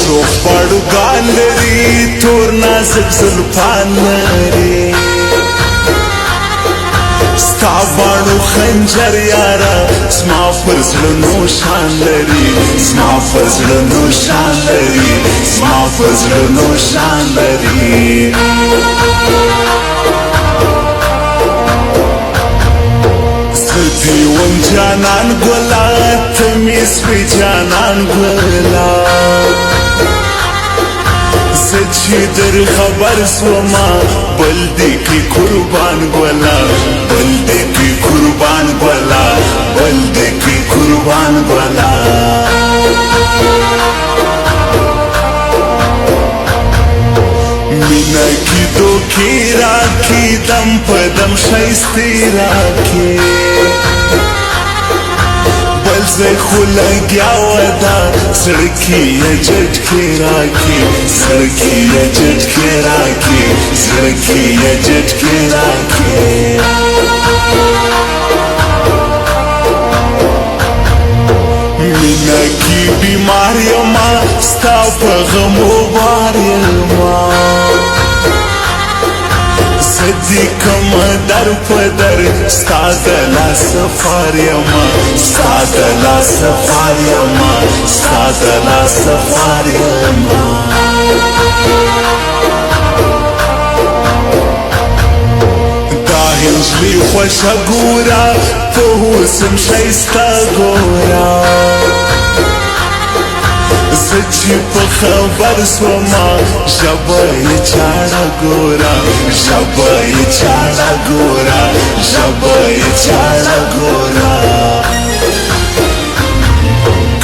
سرخ پاړو ګال لري تور نازک زلفان لري ستا باڼو خنجر یارا زما پر زړه نو شان لري زما پر زړه نو شان لري زما پر زړه نو شان لري دیوم جانان ګلا ته مې سپی جانان ګلا زه چې در خبر سوما بل دې کې قربان ګلا بل دې کې قربان ګلا بل دې کې قربان ګلا مینا کی دو کی راکی دم په دم شایستی راکی بل زه خو لګیا ودا سړکی یې جټ کې راکی سړکی یې جټ کې راکی سړکی یې جټ کې راکی مینا کی بیمار یما ستا په غمو بار یما زدی کم در پدر ستا دلا سفار یما ستا دلا سفار یما ستا دلا سفار یما دا هنجلی خوشا گورا په حسن شایسته گورا زه چې په خبر سوما ژبه یې چاړه ګوره ژبه یې چاړه ګوره ژبه یې چاړه ګوره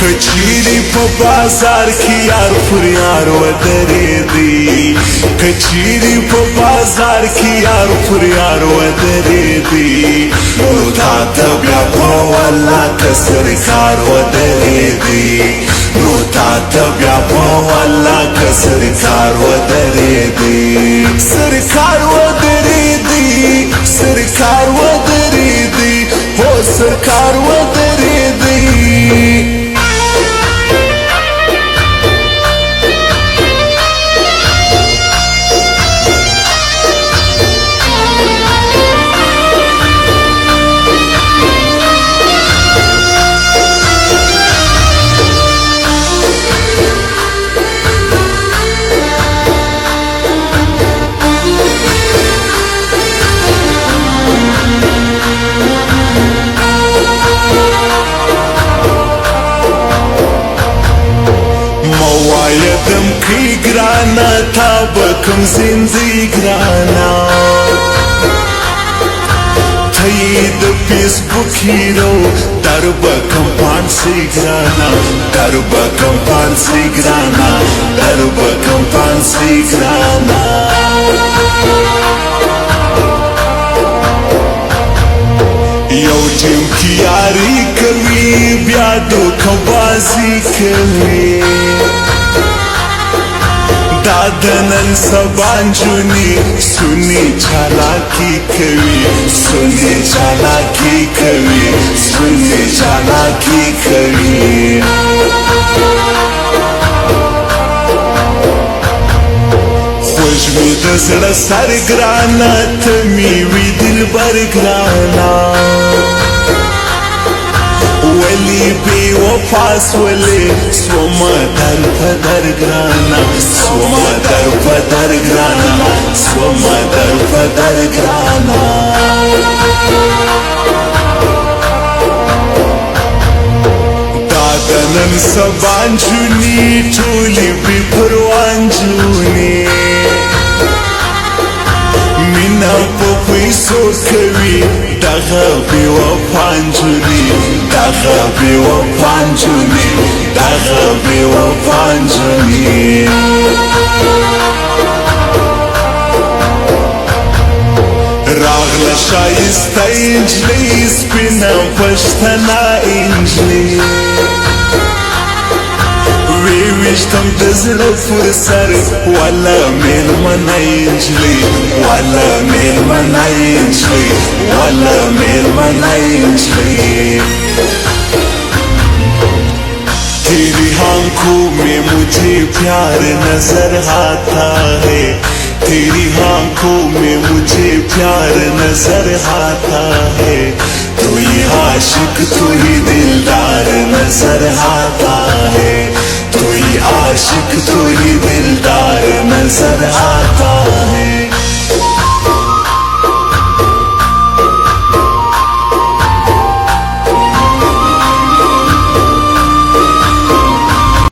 که چیرې په بازار کې یار پر یار ودرېدی که چیرې په بازار کې یار پر یار ودرېدی نو تا ته بیا په والله که سرکار ودرېدی نو تا ته بیا په والله که سرکار ودرېدی سرکار ودرېدی سرکار ودرېدی هو سرکار ودرېدی دم کی گرانا تا بکم زندگی گرانا تایید فیسبوک هیرو در بکم پانسی گرانا در بکم پانسی گرانا در بکم پانسی گرانا یو ټیم کی یاری کوي بیا دوکبازی کوي دادنن سبانجونی سنی چالاکی کوي سنی چالاکی کوي سنی چالاکی کوي خوش می د زړه سر ګرانه ته می وی دلبر ګرانه ولی بی وفاس ولی سوما در پدر گرانا سوما در پدر گرانا سوما در پدر گرانا دادنن سبانجونی ټولی بی پروانجونی مینا په پیسو کوي دغه بی وفانجونی دغه بی وفانجونی دغه بی وفانجونی راغله شایسته انجلی سپینه پښتنه انجلی ویشتم د زړه پر سر والا میلمنه انجلی والا میلمنه انجلی والا میلمنه انجلی تیری آنکھوں میں مجھے मुझे प्यार नजर आता है, तेरी आंखों में मुझे प्यार नजर आता है। तू ही आशिक तू ही दिलदार नजर आता है, तू ही आशिक तू ही दिलदार नजर आता है।